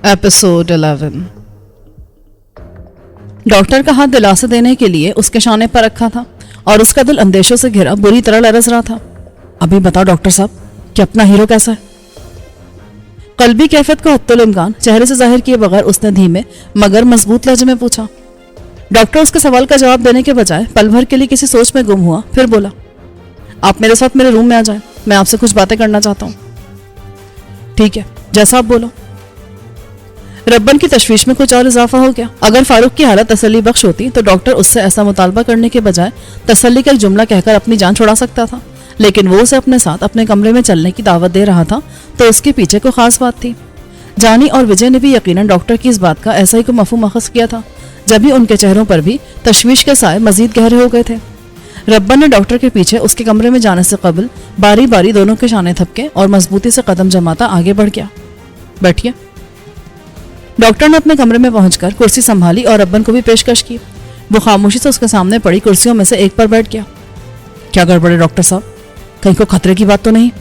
Episode 11। Doctor का हाथ दिलासा देने के लिए उसके शाने पर रखा था और उसका दिल अंदेशों से घिरा बुरी तरह लरज रहा था। अभी बताओ डॉक्टर साहब कि अपना हीरो कैसा है? कल्बी कैफियत को हत्तुल इम्कान चेहरे से जाहिर किए बगैर उसने धीमे मगर मजबूत लहजे में पूछा। डॉक्टर उसके सवाल का जवाब देने के बजाय पल भर के लिए किसी सोच में गुम हुआ, फिर बोला, आप मेरे साथ मेरे रूम में आ जाएं, मैं आपसे कुछ बातें करना चाहता हूँ। ठीक है, जैसा आप बोलो। रब्बन की तशवीश में कुछ और इजाफा हो गया। अगर फारूक की हालत तसल्ली बख्श होती तो डॉक्टर उससे ऐसा मुतालबा करने के बजाय तसल्ली का एक जुमला कहकर अपनी जान छुड़ा सकता था, लेकिन वो उसे अपने साथ अपने कमरे में चलने की दावत दे रहा था तो उसके पीछे कोई खास बात थी। जानी और विजय ने भी यकीनन डॉक्टर की इस बात का ऐसा ही कोई मफहूम अखज़ किया था, जब भी उनके चेहरों पर भी तशवीश के साए मजीद गहरे हो गए थे। रब्बन ने डॉक्टर के पीछे उसके कमरे में जाने से कबल बारी बारी दोनों के शाने थपके और मजबूती से कदम जमाता आगे बढ़ गया। बैठिए। डॉक्टर ने अपने कमरे में पहुंचकर कुर्सी संभाली और रब्बन को भी पेशकश की। वो खामोशी से उसके सामने पड़ी कुर्सियों में से एक पर बैठ गया। क्या गड़बड़ है डॉक्टर साहब? कहीं को खतरे की बात तो नहीं?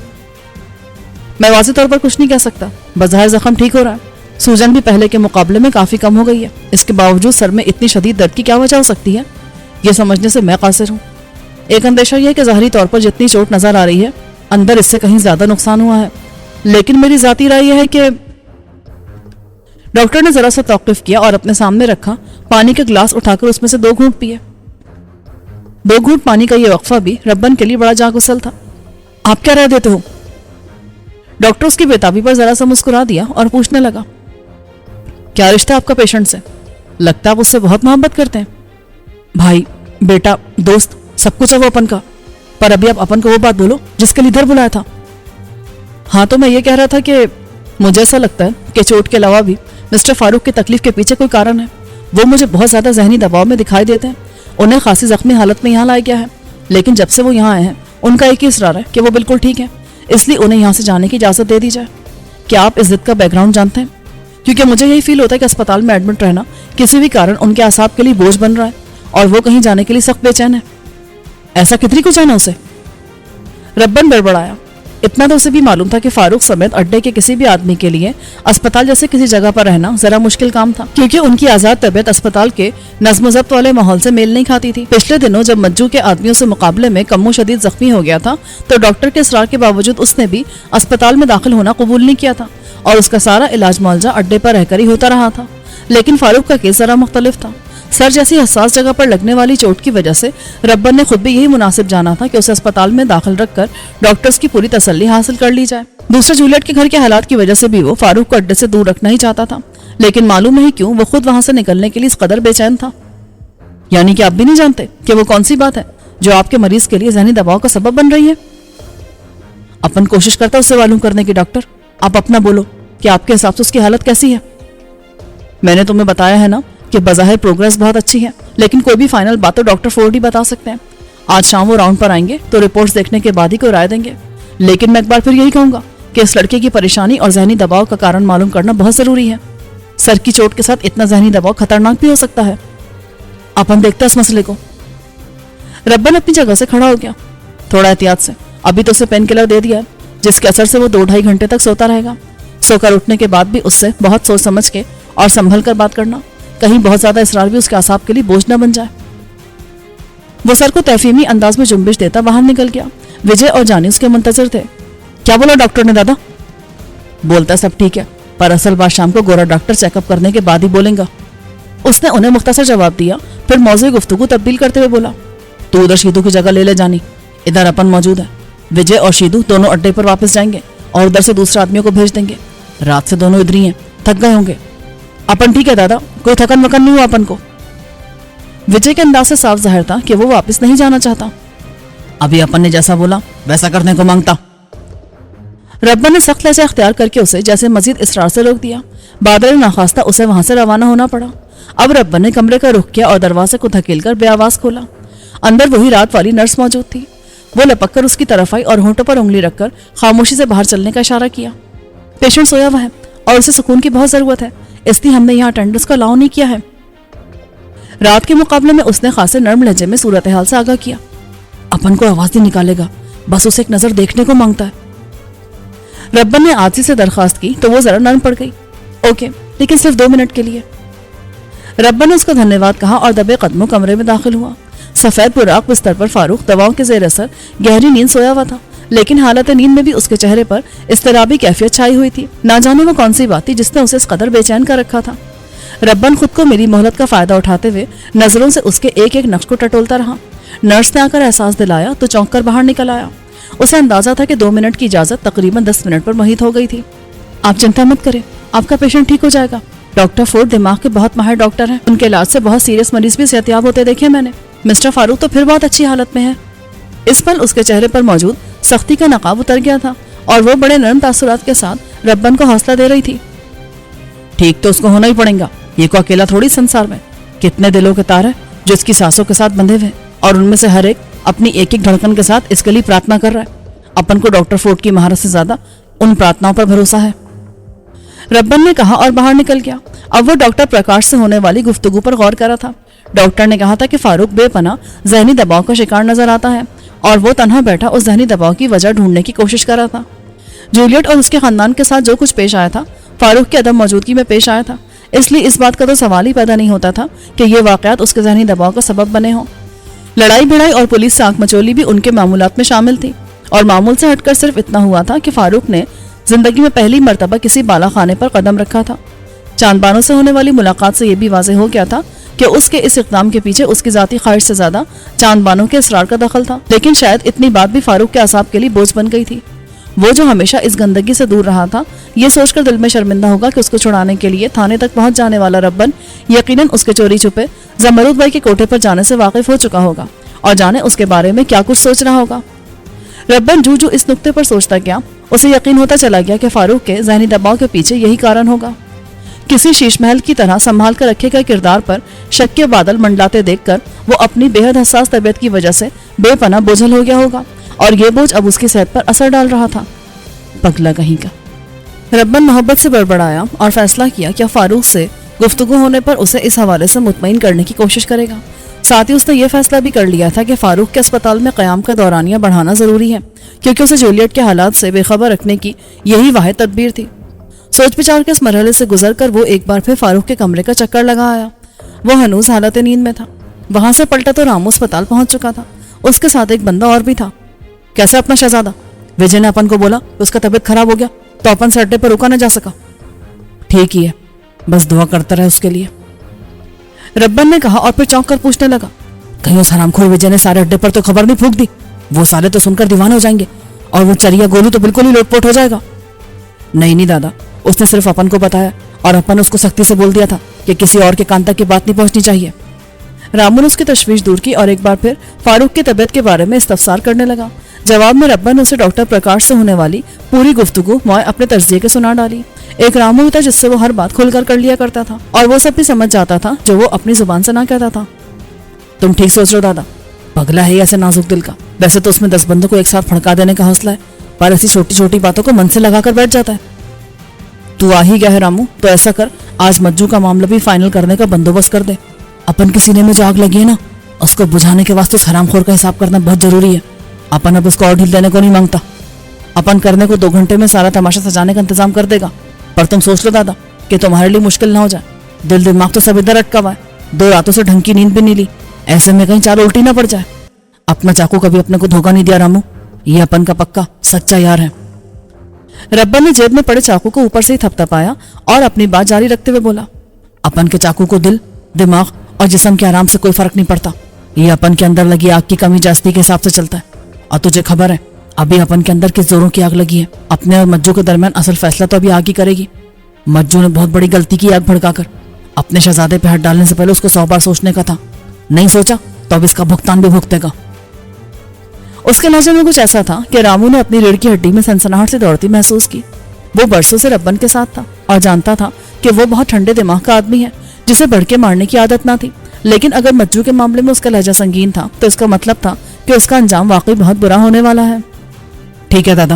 मैं वाज़ेह तौर पर कुछ नहीं कह सकता। बज़ाहिर जख्म ठीक हो रहा है, सूजन भी पहले के मुकाबले में काफ़ी कम हो गई है। इसके बावजूद सर में इतनी शदीद दर्द की क्या वजह हो सकती है, ये समझने से मैं कासिर हूँ। एक अंदेशा यह है कि ज़ाहरी तौर पर जितनी चोट नज़र आ रही है, अंदर इससे कहीं ज़्यादा नुकसान हुआ है। लेकिन मेरी ज़ाती राय यह है कि डॉक्टर ने जरा सा तौक़ुफ़ किया और अपने सामने रखा पानी का गिलास उठाकर उसमें से 2 घूंट पिए। 2 घूंट पानी का ये वक्फा भी रब्बन के लिए बड़ा जागुसल था। आप क्या राय देते हो? डॉक्टर उसकी बेताबी पर जरा सा मुस्कुरा दिया और पूछने लगा, क्या रिश्ता है आपका पेशेंट से? लगता है आप उससे बहुत मोहब्बत करते हैं। भाई, बेटा, दोस्त, सब कुछ है वो अपन का। पर अभी आप अपन को वो बात बोलो जिसके लिए इधर बुलाया था। हाँ, तो मैं ये कह रहा था कि मुझे ऐसा लगता है कि चोट के अलावा भी मिस्टर फारूक की तकलीफ के पीछे कोई कारण है। वो मुझे बहुत ज़्यादा जहनी दबाव में दिखाई देते हैं। उन्हें खासी जख्मी हालत में यहाँ लाया गया है, लेकिन जब से वो यहाँ आए हैं उनका एक ही इसरार है कि वो बिल्कुल ठीक है, इसलिए उन्हें यहाँ से जाने की इजाज़त दे दी जाए। क्या आप इस जिद का बैकग्राउंड जानते हैं? क्योंकि मुझे यही फील होता है कि अस्पताल में एडमिट रहना किसी भी कारण उनके आसाब के लिए बोझ बन रहा है और वो कहीं जाने के लिए सख्त बेचैन है। ऐसा कितनी को जाना उसे? रब्बन बड़बड़ाया। इतना तो उसे भी मालूम था कि फारूक समेत अड्डे के किसी भी आदमी के लिए अस्पताल जैसे किसी जगह पर रहना जरा मुश्किल काम था, क्योंकि उनकी आज़ाद तबीयत अस्पताल के नज़्म ज़ब्त वाले माहौल से मेल नहीं खाती थी। पिछले दिनों जब मज्जू के आदमियों से मुकाबले में कम्मो शदीद जख्मी हो गया था तो डॉक्टर के इसरार के बावजूद उसने भी अस्पताल में दाखिल होना कबूल नहीं किया था और उसका सारा इलाज मुआवजा अड्डे पर रहकर ही होता रहा था। लेकिन फारूक का केस जरा मुख्तलिफ था। सर जैसी हसास जगह पर लगने वाली चोट की वजह से रब्बन ने खुद भी यही मुनासिब जाना था कि उसे अस्पताल में दाखिल रखकर डॉक्टर्स की पूरी तसल्ली हासिल कर ली जाए। दूसरे जूलियट के घर के हालात की वजह से भी वो फारूक को अड्डे से दूर रखना ही चाहता था, लेकिन मालूम नहीं क्यों वो खुद वहां से निकलने के लिए इस कदर बेचैन था। यानी कि आप भी नहीं जानते कि वो कौन सी बात है जो आपके मरीज के लिए ज़हनी दबाव का सबब बन रही है? अपन कोशिश करता उससे मालूम करने की। डॉक्टर, आप अपना बोलो कि आपके हिसाब से उसकी हालत कैसी है? मैंने तुम्हें बताया है ना कि बज़ाहिर प्रोग्रेस बहुत अच्छी है, लेकिन कोई भी फाइनल बात तो डॉक्टर फोर्ड ही बता सकते हैं। आज शाम वो राउंड पर आएंगे तो रिपोर्ट्स देखने के बाद ही कोई राय देंगे। लेकिन मैं एक बार फिर यही कहूंगा कि इस लड़के की परेशानी और जहनी दबाव का कारण मालूम करना बहुत जरूरी है। सर की चोट के साथ इतना जहनी दबाव खतरनाक भी हो सकता है। अपन देखते हैं इस मसले को। रब्बन अपनी जगह से खड़ा हो गया। थोड़ा एहतियात से, अभी तो उसे पेन किलर दे दिया है जिसके असर से वो 2-2.5 घंटे तक सोता रहेगा। सोकर उठने के बाद भी उससे बहुत सोच समझ के और संभल कर बात करना, कहीं बहुत ज्यादा इसरार भी उसके आसाब के लिए बोझ न बन जाए। वो सर को तफहीमी अंदाज में जुम्बिश देता बाहर निकल गया। विजय और जानी उसके मुंतजर थे। क्या बोला डॉक्टर ने दादा? बोलता सब ठीक है, पर असल बात शाम को गोरा डॉक्टर चेकअप करने के बाद ही बोलेगा। उसने उन्हें मुख्तसर जवाब दिया, फिर मौज़ूए गुफ्तगू तब्दील करते हुए बोला, तू उधर शीदू की जगह ले ले जानी, इधर अपन मौजूद है। विजय और शीदू दोनों अड्डे पर वापस जाएंगे और उधर से दूसरे आदमियों को भेज देंगे। रात से दोनों इधर ही हैं, थक गए होंगे। अपन ठीक है दादा, कोई थकन वकन नहीं हुआ अपन को। विजय के अंदाज से साफ जाहिर था कि वो वापस नहीं जाना चाहता। अभी अपन ने जैसा बोला वैसा करने को मांगता। रब्बन ने सख्त लहजा अख्तियार करके उसे जैसे मजीद इसरार से रोक दिया। बादल नाखास्ता उसे वहां से रवाना होना पड़ा। अब रब्बन ने कमरे का रुख किया और दरवाजे को धकेलकर बेआवाज खोला। अंदर वही रात वाली नर्स मौजूद थी। वो लपक कर उसकी तरफ आई और होंठों पर उंगली रखकर खामोशी से बाहर चलने का इशारा किया। पेशेंट सोया हुआ है और उसे सुकून की बहुत जरूरत है, इसलिए हमने यहाँ अटेंडेंस को अलाउ नहीं किया है। रात के मुकाबले में उसने खासे नर्म लहजे में सूरत हाल से आगाह किया। अपन को आवाज नहीं निकालेगा, बस उसे एक नजर देखने को मांगता है। रब्बन ने आजी से दरखास्त की तो वो जरा नर्म पड़ गई। ओके, لیکن صرف 2 منٹ کے لیے۔ ربن نے اس کو دھنیواد کہا اور دبے قدموں کمرے میں داخل ہوا۔ سفید براق بستر پر فاروق دواؤں کے زیر اثر گہری نیند سویا ہوا تھا، لیکن حالت نیند میں بھی اس کے چہرے پر اضطرابی کیفیت چھائی ہوئی تھی۔ نہ جانے وہ کون سی بات تھی جس نے اسے اس قدر بے چین کر رکھا تھا۔ ربن خود کو میری مہلت کا فائدہ اٹھاتے ہوئے نظروں سے اس کے ایک ایک نقش کو ٹٹولتا رہا۔ نرس نے آ کر احساس دلایا تو چونک کر باہر نکل آیا۔ اسے اندازہ تھا کہ 2 منٹ کی اجازت تقریباً 10 منٹ پر محیط ہو گئی تھی۔ آپ چنتا مت کریں، آپ کا پیشنٹ ٹھیک ہو جائے گا۔ ڈاکٹر فورڈ دماغ کے بہت ماہر ڈاکٹر ہیں، ان کے علاج سے بہت سیریس مریض بھی صحتیاب ہوتے دیکھے میں نے۔ مسٹر فاروق تو پھر بہت اچھی حالت میں ہے۔ اس پل اس کے چہرے پر موجود سختی کا نقاب اتر گیا تھا اور وہ بڑے نرم تاثرات کے ساتھ ربن کو حوصلہ دے رہی تھی۔ ٹھیک تو اس کو ہونا ہی پڑے گا، یہ کو اکیلا تھوڑی سنسار میں کتنے دلوں کے تار ہیں جو اس کی سانسوں کے ساتھ بندھے ہوئے، اور ان میں سے ہر ایک اپنی ایک ایک دھڑکن کے ساتھ اس کے لیے پرارتھنا کر رہا ہے۔ اپن کو ڈاکٹر فورڈ کی مہارت سے زیادہ ان پرارتھناؤں پر بھروسہ ہے، ربن نے کہا اور باہر نکل گیا۔ اب وہ ڈاکٹر پرکاش سے ہونے والی گفتگو پر غور کر رہا تھا۔ ڈاکٹر نے کہا تھا کہ فاروق بے پناہ ذہنی دباؤ کا شکار نظر آتا ہے اور وہ تنہا بیٹھا اس ذہنی دباؤ کی وجہ ڈھونڈنے کی کوشش کر رہا تھا۔ جولیٹ اور اس کے خاندان کے ساتھ جو کچھ پیش آیا تھا فاروق کی عدم موجودگی میں پیش آیا تھا، اس لیے اس بات کا تو سوال ہی پیدا نہیں ہوتا تھا کہ یہ واقعات اس کے ذہنی دباؤ کا سبب بنے ہوں۔ لڑائی بھڑائی اور پولیس سے آنکھ مچولی بھی ان کے معمولات میں شامل تھی، اور معمول سے ہٹ کر صرف اتنا ہوا تھا کہ فاروق نے زندگی میں پہلی مرتبہ کسی بالا خانے پر قدم رکھا تھا۔ چاندبانوں سے ہونے والی ملاقات سے یہ بھی واضح ہو گیا تھا کہ اس کے اس اقدام کے پیچھے اس کی ذاتی خواہش سے زیادہ چاندبانوں کے اصرار کا دخل تھا، لیکن شاید اتنی بات بھی فاروق کے اعصاب کے لیے بوجھ بن گئی تھی۔ وہ جو ہمیشہ اس گندگی سے دور رہا تھا، یہ سوچ کر دل میں شرمندہ ہوگا کہ اس کو چھڑانے کے لیے تھانے تک پہنچ جانے والا ربن یقیناً اس کے چوری چھپے زمرود بھائی کے کوٹھے پر جانے سے واقف ہو چکا ہوگا اور جانے اس کے بارے میں کیا کچھ سوچ رہا ہوگا۔ ربن جو اس نقطے پر سوچتا گیا، اسے یقین ہوتا چلا گیا کہ فاروق کے ذہنی دباؤ کے پیچھے یہی کارن ہوگا۔ کسی شیش محل کی طرح سنبھال کر رکھے گئے کردار پر شک کے بادل منڈلاتے دیکھ کر وہ اپنی بے حد حساس طبیعت کی وجہ سے بے پناہ بوجھل ہو گیا ہوگا، اور یہ بوجھ اب اس کی صحت پر اثر ڈال رہا تھا۔ پگلا کہیں کا۔ ربن محبت سے بڑبڑایا اور فیصلہ کیا کہ فاروق سے گفتگو ہونے پر اسے اس حوالے سے مطمئن کرنے کی کوشش کرے گا۔ ساتھ ہی اس نے یہ فیصلہ بھی کر لیا تھا کہ فاروق کے اسپتال میں قیام کا دورانیہ بڑھانا ضروری ہے، کیونکہ اسے جولیٹ کے حالات سے بے خبر رکھنے کی یہی واحد تدبیر تھی۔ سوچ بچار کے اس مرحلے سے گزر کر وہ ایک بار پھر فاروق کے کمرے کا چکر لگا آیا۔ وہ ہنوز حالت نیند میں تھا۔ وہاں سے پلٹا تو رامو اسپتال پہنچ چکا تھا، اس کے ساتھ ایک بندہ اور بھی تھا۔ کیسے اپنا شہزادہ؟ وجے نے اپن کو بولا کہ اس کا طبیعت خراب ہو گیا تو اپن سے اڈے پر رکا نہ جا سکا۔ ٹھیک ہی ہے، بس دعا کرتا رہے اس کے لیے، ربن نے کہا اور پھر چونک کر پوچھنے لگا، کہیں اس حرام خور وجے نے سارے اڈے پر تو خبر نہیں پھونک دی؟ وہ سارے تو سن کر دیوانے ہو جائیں گے اور وہ چریا گولو تو بالکل ہی لوٹ پوٹ ہو جائے گا۔ نہیں دادا، اس نے صرف اپن کو بتایا اور اپن اس کو سختی سے بول دیا تھا کہ کسی اور کے کان تک کی بات نہیں پہنچنی چاہیے۔ رامو نے اس کی تشویش دور کی اور ایک بار پھر فاروق کی طبیعت کے بارے میں استفسار کرنے لگا۔ جواب میں ربن نے اسے ڈاکٹر پرکاش سے ہونے والی پوری گفتگو موئے اپنے طرزیے کے سنا ڈالی۔ ایک رامو بھی تھا جس سے وہ ہر بات کھل کر لیا کرتا تھا اور وہ سب بھی سمجھ جاتا تھا جو وہ اپنی زبان سے نہ کہتا تھا۔ تم ٹھیک سوچ رہے ہو دادا، پگلا ہے ایسے نازک دل کا، ویسے تو اس میں 10 بندوں کو ایک ساتھ پھڑکا دینے کا حوصلہ ہے، پر ایسی چھوٹی چھوٹی باتوں کو من سے لگا کر بیٹھ جاتا ہے۔ تو آ ہی گیا ہے رامو، تو ایسا کر آج مجو کا معاملہ بھی فائنل کرنے کا بندوبست کر دے۔ اپن کے سینے میں جو آگ لگی ہے نا، اس کو بجھانے کے واسطے اس حرام خور کا حساب کرنا بہت ضروری ہے۔ اپن اب اس کو اور ڈھیل دینے کو نہیں مانگتا۔ اپن کرنے کو 2 گھنٹے میں سارا تماشا سجانے کا انتظام کر دے گا، پر تم سوچ لو دادا کہ تمہارے لیے مشکل نہ ہو جائے۔ دل دماغ تو سب ادھر اٹکا ہوا ہے، 2 راتوں سے ڈھنگ کی نیند بھی نہیں لی، ایسے میں کہیں چال الٹی نہ پڑ جائے۔ اپنا چاقو کبھی اپنے کو دھوکہ نہیں دیا رامو، یہ اپن کا پکا سچا یار ہے۔ ربن نے جیب میں پڑے چاقو کو اوپر سے ہی تھپتھپایا اور اپنی بات جاری رکھتے ہوئے بولا، اپن کے چاقو کو دل، دماغ اور جسم کے آرام سے کوئی فرق نہیں پڑتا، یہ اپن کے اندر لگی آگ کی کمی جاستی کے حساب سے چلتا ہے۔ اور تجھے خبر ہے ابھی اپن کے اندر کس زوروں کی آگ لگی ہے؟ اپنے اور مجو کے درمیان اصل فیصلہ تو ابھی آگ ہی کرے گی۔ مجو نے بہت بڑی غلطی کی آگ بھڑکا کر، اپنے شہزادے پہ ہاتھ ڈالنے سے پہلے اس کو 100 بار سوچنے کا تھا، نہیں سوچا تو اب اس کا بھگتان بھی بھگتے گا۔ اس کے لہجے میں کچھ ایسا تھا کہ رامو نے اپنی ریڑھ کی ہڈی میں سنسناہٹ سے دوڑتی محسوس کی۔ وہ برسوں سے ربن کے ساتھ تھا اور جانتا تھا کہ وہ بہت ٹھنڈے دماغ کا آدمی ہے جسے بڑھ مارنے کی عادت نہ تھی، لیکن اگر مجو کے معاملے میں اس کا لہجہ سنگین تھا تو اس کا مطلب تھا کہ اس کا انجام واقعی بہت برا ہونے والا ہے۔ ٹھیک ہے دادا،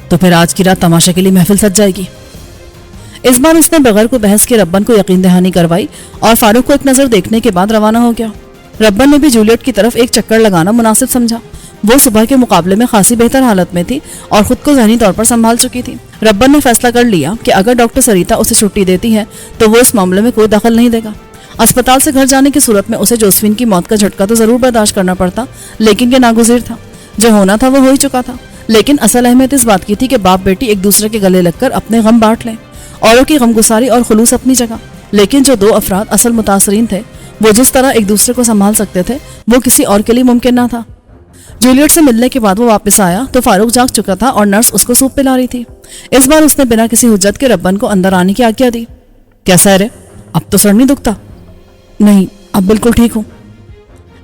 تو پھر آج کی رات تماشا کے لیے محفل سج جائے گی۔ اس بار اس نے بغیر کوئی بحث کے ربن کو یقین دہانی کروائی اور فاروق کو ایک نظر دیکھنے کے بعد روانہ ہو گیا۔ ربن نے بھی جولیٹ کی طرف ایک چکر لگانا مناسب سمجھا۔ وہ صبح کے مقابلے میں خاصی بہتر حالت میں تھی اور خود کو ذہنی طور پر سنبھال چکی تھی۔ ربن نے فیصلہ کر لیا کہ اگر ڈاکٹر سریتا اسے چھٹی دیتی ہے تو وہ اس معاملے میں کوئی دخل نہیں دے گا۔ اسپتال سے گھر جانے کی صورت میں اسے جوزفین کی موت کا جھٹکا تو ضرور برداشت کرنا پڑتا، لیکن یہ ناگزیر تھا۔ جو ہونا تھا وہ ہو ہی چکا تھا، لیکن اصل اہمیت اس بات کی تھی کہ باپ بیٹی ایک دوسرے کے گلے لگ کر اپنے غم بانٹ لیں۔ اوروں کی غمگساری اور خلوص اپنی جگہ، لیکن جو دو افراد اصل متاثرین تھے وہ جس طرح ایک دوسرے کو سنبھال سکتے تھے وہ کسی اور کے لیے ممکن نہ تھا۔ جولیٹ سے ملنے کے بعد وہ واپس آیا تو فاروق جاگ چکا تھا اور نرس اس کو سوپ پلا رہی تھی۔ اس بار اس نے بنا کسی حجت کے ربن کو اندر آنے کی آگیا دی۔ کیسا ہے رے؟ اب تو سر نہیں دکھتا؟ نہیں، اب بالکل ٹھیک ہوں۔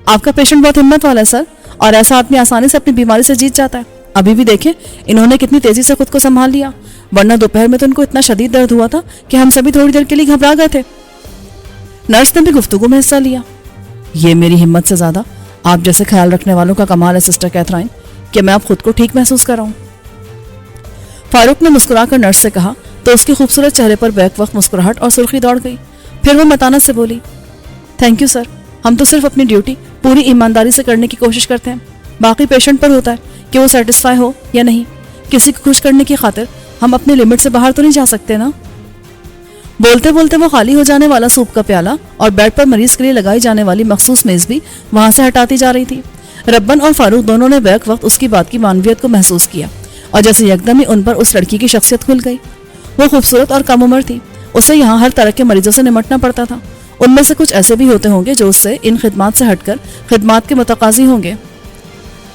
آپ کا پیشنٹ بہت ہمت والا ہے سر، اور ایسا آدمی آسانی سے اپنی بیماری سے جیت جاتا ہے۔ ابھی بھی دیکھیں انہوں نے کتنی تیزی سے خود کو سنبھال لیا، ورنہ دوپہر میں تو ان کو اتنا شدید درد ہوا تھا کہ ہم سبھی تھوڑی دیر کے لیے گھبرا گئے تھے۔ نرس نے بھی گفتگو میں حصہ لیا۔ یہ میری ہمت سے زیادہ آپ جیسے خیال رکھنے والوں کا کمال ہے سسٹر کیتھرائن، کہ میں اب خود کو ٹھیک محسوس کر رہا ہوں۔ فاروق نے مسکرا کر نرس سے کہا تو اس کی خوبصورت چہرے پر بیک وقت مسکراہٹ اور سرخی دوڑ گئی۔ پھر وہ متانت سے بولی، تھینک یو سر، ہم تو صرف اپنی ڈیوٹی پوری ایمانداری سے کرنے کی کوشش کرتے ہیں، باقی پیشنٹ پر ہوتا ہے کہ وہ سیٹسفائی ہو یا نہیں۔ کسی کو خوش کرنے کی خاطر ہم اپنے لمٹ سے باہر تو نہیں جا سکتے نا۔ بولتے بولتے وہ خالی ہو جانے والا سوپ کا پیالہ اور بیڈ پر مریض کے لیے لگائی جانے والی مخصوص میز بھی وہاں سے ہٹاتی جا رہی تھی۔ ربن اور فاروق دونوں نے بیک وقت اس کی بات کی معنویت کو محسوس کیا، اور جیسے یکدم ہی ان پر اس لڑکی کی شخصیت کھل گئی۔ وہ خوبصورت اور کم عمر تھی، اسے یہاں ہر طرح کے مریضوں سے نمٹنا پڑتا تھا۔ ان میں سے کچھ ایسے بھی ہوتے ہوں گے جو اس سے ان خدمات سے ہٹ کر خدمات کے متقاضی ہوں گے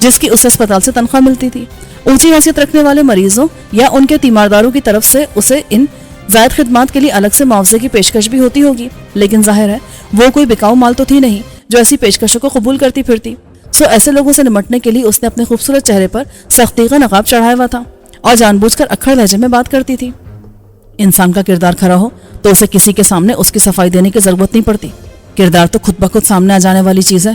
جس کی اسے اسپتال سے تنخواہ ملتی تھی۔ اونچی حیثیت رکھنے والے مریضوں یا ان کے تیمارداروں کی طرف سے اسے ان زائد خدمات کے لیے الگ سے معاوضے کی پیشکش بھی ہوتی ہوگی، لیکن ظاہر ہے وہ کوئی بکاؤ مال تو تھی نہیں جو ایسی پیشکشوں کو قبول کرتی پھرتی۔ سو ایسے لوگوں سے نمٹنے کے لیے اس نے اپنے خوبصورت چہرے پر سختی کا نقاب چڑھایا ہوا تھا اور جان بوجھ کر اکھڑ لہجے میں بات کرتی تھی۔ انسان کا کردار کھرا ہو تو اسے کسی کے سامنے اس کی صفائی دینے کی ضرورت نہیں پڑتی، کردار تو خود بخود سامنے آ جانے والی چیز ہے۔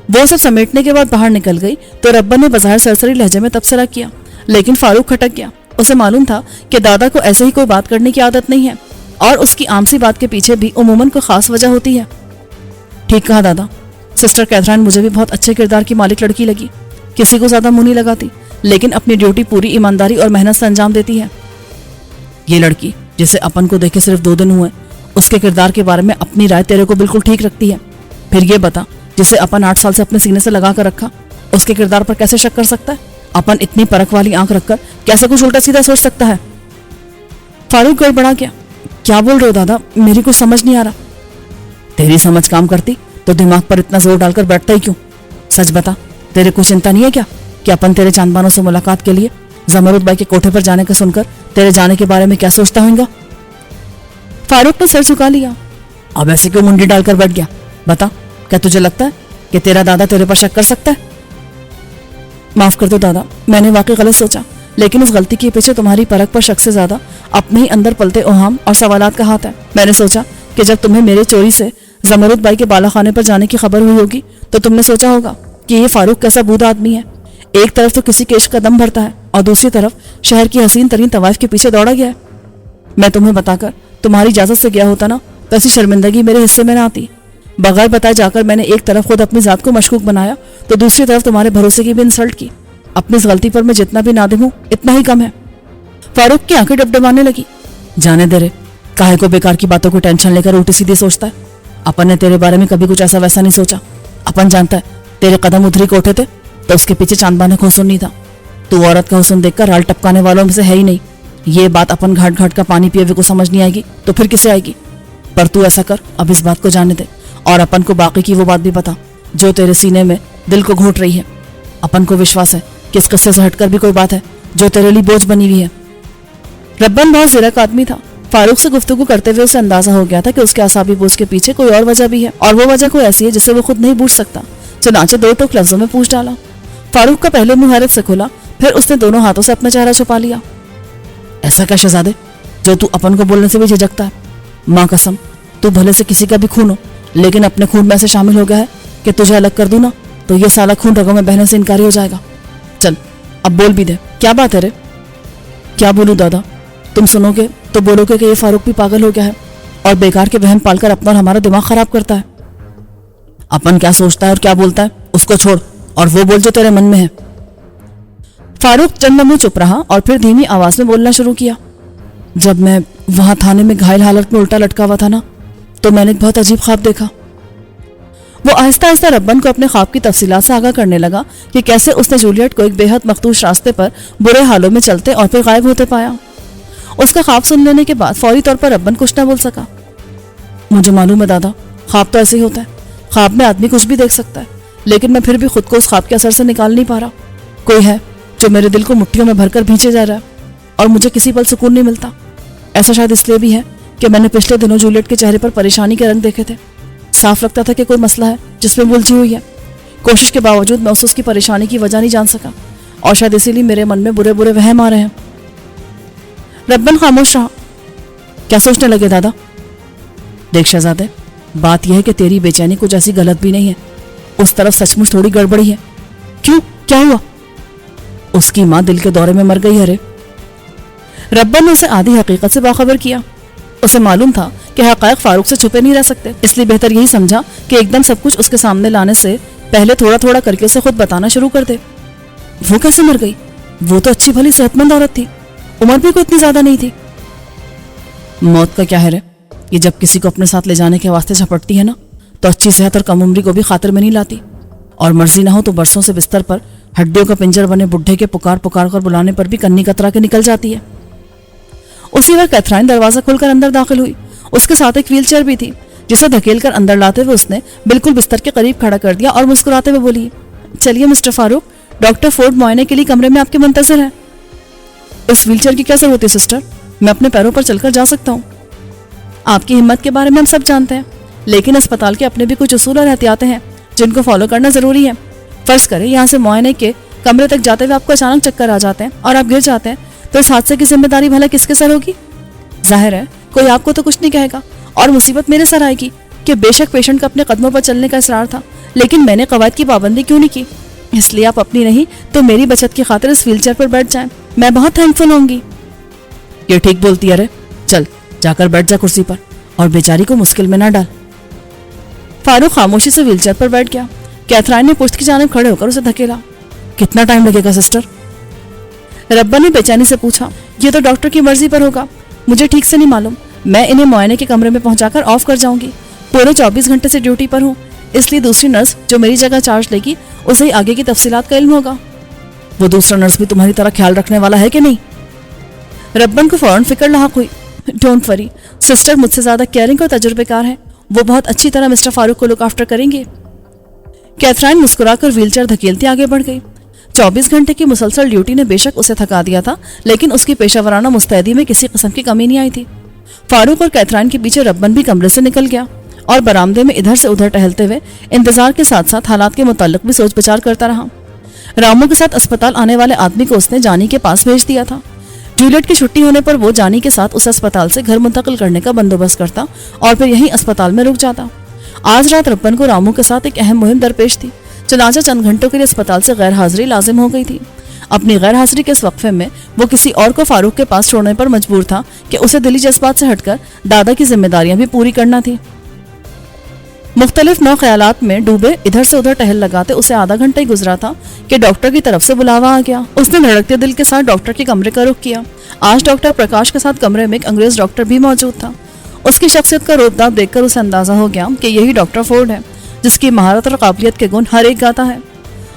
وہ سب سمیٹنے کے بعد باہر نکل گئی تو ربن نے بظاہر سرسری لہجے میں تبصرہ کیا، لیکن فاروق کھٹک گیا۔ اسے معلوم تھا کہ دادا کو ایسے ہی کوئی بات کرنے کی عادت نہیں ہے، اور اس کی عام سی بات کے پیچھے بھی عموماً کوئی خاص وجہ ہوتی ہے۔ ٹھیک کہا دادا، سسٹر کیتھرائن مجھے بھی بہت اچھے کردار کی مالک لڑکی لگی، کسی کو زیادہ منہ نہیں لگاتی، لیکن اپنی ڈیوٹی پوری ایمانداری اور محنت سے انجام دیتی ہے۔ یہ لڑکی جسے اپن کو دیکھے صرف 2 دن ہوئے، اس کے کردار کے بارے میں اپنی رائے تیرے کو بالکل ٹھیک رکھتی ہے۔ پھر یہ بتا، جسے اپن 8 سال سے اپنے سینے سے لگا کر رکھا، اس کے کردار پر کیسے شک کر سکتا ہے؟ اپن اتنی پرکھ والی آنکھ رکھ کر کیسے کچھ الٹا سیدھا سوچ سکتا ہے؟ فاروق گڑبڑا گیا۔ کیا بول رہے ہو دادا؟ میری کچھ سمجھ نہیں آ رہا۔ تیری سمجھ کام کرتی تو دماغ پر اتنا زور ڈال کر بیٹھتا ہی کیوں؟ سچ بتا، تیرے کو چنتا نہیں ہے کیا کہ اپن تیرے چاندبانوں سے ملاقات کے لیے زمرد بائی کے کوٹھے پر جانے کا سن کر تیرے جانے کے بارے میں کیا سوچتا ہوگا؟ فاروق نے سر جھکا لیا۔ اب ایسے کیوں منڈی ڈال کر بیٹھ گیا؟ بتا، کیا تجھے لگتا ہے کہ تیرا دادا تیرے پر شک کر سکتا ہے؟ معاف کر دو دادا، میں نے واقعی غلط سوچا، لیکن اس غلطی کے پیچھے تمہاری پرکھ پر شک سے زیادہ اپنے ہی اندر پلتے اوہام اور سوالات کا ہاتھ ہے۔ میں نے سوچا کہ جب تمہیں میرے چوری سے زمرد بائی کے بالا خانے پر جانے کی خبر ہوئی ہوگی تو تم نے سوچا ہوگا کہ یہ فاروق کیسا بودھ آدمی ہے، ایک طرف تو کسی کے عشق کا دم بھرتا ہے اور دوسری طرف شہر کی حسین ترین طوائف کے پیچھے دوڑا گیا ہے۔ میں تمہیں بتا کر تمہاری اجازت سے گیا ہوتا نا تو ایسی شرمندگی میرے حصے میں نہ آتی۔ بغیر بتائے جا کر میں نے ایک طرف خود اپنی ذات کو مشکوک بنایا تو دوسری طرف تمہارے بھروسے کی بھی انسلٹ کی۔ اپنی اس غلطی پر میں جتنا بھی نادم ہوں اتنا ہی کم ہے۔ فاروق کی آنکھیں ڈبڈبانے لگی۔ جانے دے رے، کاہے کو بیکار کی باتوں کو ٹینشن لے کر الٹی سیدھی سوچتا ہے؟ اپن نے تیرے بارے میں کبھی کچھ ایسا ویسا نہیں سوچا۔ اپن جانتا ہے تیرے قدم ادھری کو اٹھے تھے تو اس کے پیچھے چاندبانے کا حسن نہیں تھا۔ تو عورت کا حسن دیکھ کر رال ٹپکانے والوں میں سے ہے ہی نہیں۔ یہ بات اپن گھاٹ گھاٹ کا پانی پیے ہوئے کو سمجھ نہیں آئے گی تو پھر کسے آئے گی؟ پر تو ایسا کر، اب اس بات کو جانے دے اور اپن کو باقی کی وہ بات بھی بتا جو تیرے سینے میں دل کو گھونٹ رہی ہے۔ اپن کو وشواس ہے کہ اس قصے سے ہٹ کر بھی کوئی بات ہے جو تیرے لیے بوجھ بنی ہوئی ہے۔ ربن بہت زیرک آدمی تھا۔ فاروق سے گفتگو کرتے ہوئے اسے اندازہ ہو گیا تھا کہ اس کے اعصابی بوجھ کے پیچھے کوئی اور وجہ بھی ہے، اور وہ وجہ کوئی ایسی ہے جسے وہ خود نہیں بوجھ سکتا۔ چنانچہ 2 ٹوک لفظوں میں پوچھ ڈالا۔ فاروق کا پہلے منہ حیرت سے کھلا، پھر اس نے دونوں ہاتھوں سے اپنا چہرہ چھپا لیا۔ ایسا کیا شہزادے جو تو اپن کو بولنے سے بھی جھجکتا ہے؟ ماں قسم، تو بھلے سے کسی کا بھی خون ہو لیکن اپنے خون میں ایسے شامل ہو گیا ہے کہ تجھے الگ کر دوں نا تو یہ سارا خون رگوں میں بہنے سے انکاری ہو جائے گا۔ چل اب بول بھی دے، کیا بات ہے رے؟ کیا بولوں دادا؟ تم سنو گے تو بولو گے کہ یہ فاروق بھی پاگل ہو گیا ہے اور بیکار کے وہم پال کر اپنا اور ہمارا دماغ خراب کرتا ہے۔ اپن کیا سوچتا ہے اور کیا بولتا ہے اس کو چھوڑ और वो बोल जो तेरे मन में है। फारूक चंद लम्हे चुप रहा और फिर धीमी आवाज में बोलना शुरू किया। जब मैं वहां थाने में घायल हालत में उल्टा लटका हुआ था ना, तो मैंने एक बहुत अजीब ख्वाब देखा। वो आहिस्ता आहिस्ता रब्बन को अपने ख्वाब की तफसीलात से आगाह करने लगा कि कैसे उसने जूलियट को एक बेहद मखदूश रास्ते पर बुरे हालों में चलते और फिर गायब होते पाया। उसका ख्वाब सुन लेने के बाद फौरी तौर पर रब्बन कुछ न बोल सका। मुझे मालूम है दादा, ख्वाब तो ऐसे ही होता है। ख्वाब में आदमी कुछ भी देख सकता है, लेकिन मैं फिर भी खुद को उस ख्वाब के असर से निकाल नहीं पा रहा। कोई है जो मेरे दिल को मुट्ठियों में भरकर भींचे जा रहा है और मुझे किसी पल सुकून नहीं मिलता। ऐसा शायद इसलिए भी है कि मैंने पिछले दिनों जूलियट के चेहरे पर परेशानी के रंग देखे थे। साफ लगता था कि कोई मसला है जिसमें उलझी हुई है। कोशिश के बावजूद मैं उसकी परेशानी की वजह नहीं जान सका और शायद इसीलिए मेरे मन में बुरे बुरे वहम आ रहे हैं। रब्बन खामोश रहा। क्या सोचने लगे दादा? देख शहजादे, बात यह है कि तेरी बेचैनी कुछ ऐसी गलत भी नहीं है। उस तरफ सचमुच थोड़ी गड़बड़ी है। क्यों, क्या हुआ? उसकी माँ दिल के दौरे में मर गई है रे। रब्बन ने उसे आधी हकीकत से बाखबर किया। उसे मालूम था कि हक़ाइक़ फारूक से छुपे नहीं रह सकते, इसलिए बेहतर यही समझा कि एकदम सब कुछ उसके सामने लाने से पहले थोड़ा थोड़ा करके उसे खुद बताना शुरू कर दे। वो कैसे मर गई? वो तो अच्छी भली सेहतमंद औरत थी, उम्र भी कोई इतनी ज्यादा नहीं थी। मौत का क्या है रे, ये जब किसी को अपने साथ ले जाने के वास्ते झपटती है ना, तो अच्छी सेहत और कम उम्री को भी खातिर में नहीं लाती। और मर्जी ना हो तो बरसों से बिस्तर पर हड्डियों का पिंजर बने बुढ़े के पुकार पुकार कर बुलाने पर भी कन्नी कतरा के निकल जाती है। उसी वक्त कैथराइन दरवाजा खोलकर अंदर दाखिल हुई। उसके साथ एक व्हीलचेयर भी थी, जिसे धकेलकर अंदर लाते हुए उसने बिल्कुल बिस्तर के करीब खड़ा कर दिया और मुस्कुराते हुए बोली, चलिए मिस्टर फारूक, डॉक्टर फोर्ड मुआयने के लिए कमरे में आपके मुंतज़िर है। इस व्हीलचेयर की क्या जरूरत है सिस्टर? मैं अपने पैरों पर चलकर जा सकता हूँ। आपकी हिम्मत के बारे में हम सब जानते हैं, लेकिन अस्पताल के अपने भी कुछ उसूल और एहतियातें हैं जिनको फॉलो करना जरूरी है। फर्ज करें यहाँ से मुआयने के कमरे तक जाते हुए आपको अचानक चक्कर आ जाते हैं और आप गिर जाते हैं, तो इस हादसे की जिम्मेदारी भला किसके सर होगी? जाहिर है कोई आपको तो कुछ नहीं कहेगा और मुसीबत मेरे सर आएगी कि बेशक पेशेंट का अपने कदमों पर चलने का इसरार था, लेकिन मैंने कवायद की पाबंदी क्यों नहीं की। इसलिए आप अपनी नहीं तो मेरी बचत की खातिर इस व्हीलचेयर पर बैठ जाएं। मैं बहुत थैंकफुल होंगी। ये ठीक बोलती है रे, चल जाकर बैठ जा कुर्सी पर और बेचारी को मुश्किल में ना डाल। फारूक खामोशी से व्हीलचेयर पर बैठ गया। कैथराइन ने पुश्त की जानिब खड़े होकर उसे धकेला। कितना टाइम लगेगा सिस्टर? रब्बा ने बेचैनी से पूछा। ये तो डॉक्टर की मर्जी पर होगा, मुझे ठीक से नहीं मालूम। मैं इन्हें मुआयने के कमरे में पहुंचाकर ऑफ कर जाऊंगी। पूरे 24 घंटे से ड्यूटी पर हूँ, इसलिए दूसरी नर्स जो मेरी जगह चार्ज लेगी उसे ही आगे की तफसीलात का इल्म होगा। वो दूसरा नर्स भी तुम्हारी तरह ख्याल रखने वाला है कि नहीं? रब्बन को फौरन फिक्र लाहक हुई। डोंट वरी, सिस्टर मुझसे ज्यादा केयरिंग और तजुर्बेकार है। वो बहुत अच्छी तरह मिस्टर फारूक को लुक आफ्टर करेंगे। कैथराइन मुस्कुराकर व्हीलचेयर धकेलती आगे बढ़ गई। 24 घंटे की मुसलसल ड्यूटी ने बेशक उसे थका दिया था, लेकिन उसकी पेशावराना मुस्तैदी में किसी किस्म की कमी नहीं आई थी। फारूक और कैथराइन के पीछे रब्बन भी कमरे से निकल गया और बरामदे में इधर से उधर टहलते हुए इंतजार के साथ साथ हालात के मुताल्लिक भी सोच विचार करता रहा। रामू के साथ अस्पताल आने वाले आदमी को उसने जानी के पास भेज दिया था। जूलियट की छुट्टी होने पर वो जानी के साथ उस अस्पताल से घर मुंतकिल करने का बंदोबस्त करता और फिर यहीं अस्पताल में रुक जाता। आज रात रब्बन को रामू के साथ एक अहम मुहिम दरपेश थी। चनाचा चंद घंटों के लिए अस्पताल से गैर हाजिरी लाजिम हो गई थी। अपनी गैर हाजिरी के इस वक्फे में वो किसी और को फारूक के पास छोड़ने पर मजबूर था कि उसे दिली जज्बात से हटकर दादा की जिम्मेदारियां भी पूरी करना थी। मुख्तलिफ नौ ख्यालात में डूबे इधर से उधर टहल लगाते उसे आधा घंटा ही गुजरा था कि डॉक्टर की तरफ से बुलावा आ गया। उसने धड़कते दिल के साथ डॉक्टर के कमरे का रुख किया। आज डॉक्टर प्रकाश के साथ कमरे में एक अंग्रेज डॉक्टर भी मौजूद था। उसकी शख्सियत का रोबदाब देखकर उसे अंदाजा हो गया कि यही डॉक्टर फोर्ड है, जिसकी महारत और काबिलियत के गुण हर एक गाता है।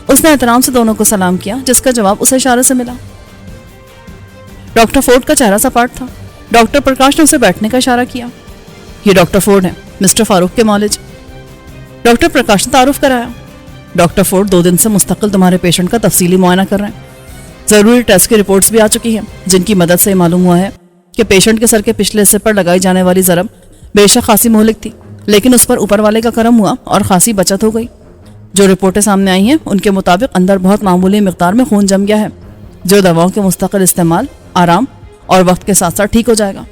उसने एहतराम से दोनों को सलाम किया, जिसका जवाब उसे इशारे से मिला। डॉक्टर फोर्ड का चेहरा सपाट था। डॉक्टर प्रकाश ने उसे बैठने का इशारा किया। ये डॉक्टर फोर्ड है, मिस्टर फारूक के मौलिज। डॉक्टर प्रकाश ने तारुफ कराया। डॉक्टर फोर्ड 2 दिन से मुस्तकिल तुम्हारे पेशेंट का तफसीली मुआयना कर रहे हैं। जरूरी टेस्ट की रिपोर्ट्स भी आ चुकी हैं, जिनकी मदद से मालूम हुआ है कि पेशेंट के सर के पिछले हिस्से पर लगाई जाने वाली जरब बेशक खासी मोहलिक थी, लेकिन उस पर ऊपर वाले का करम हुआ और खासी बचत हो गई। जो रिपोर्टें सामने आई हैं उनके मुताबिक अंदर बहुत मामूली मिकदार में खून जम गया है, जो दवाओं के मुस्तकिल इस्तेमाल, आराम और वक्त के साथ साथ ठीक हो जाएगा।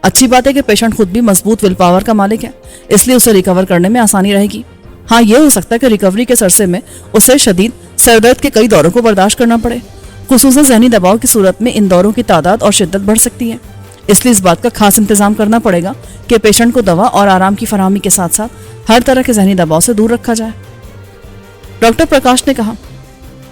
अच्छी बात है कि पेशेंट खुद भी मजबूत विल पावर का मालिक है, इसलिए उसे रिकवर करने में आसानी रहेगी। हाँ, यह हो सकता है कि रिकवरी के सरसे में उसे शदीद सरदर्द के कई दौरों को बर्दाश्त करना पड़े। खुसूसन ज़हनी दबाव की सूरत में इन दौरों की तादाद और शिद्दत बढ़ सकती है, इसलिए इस बात का खास इंतजाम करना पड़ेगा कि पेशेंट को दवा और आराम की फराहमी के साथ साथ हर तरह के ज़हनी दबाव से दूर रखा जाए। डॉक्टर प्रकाश ने कहा,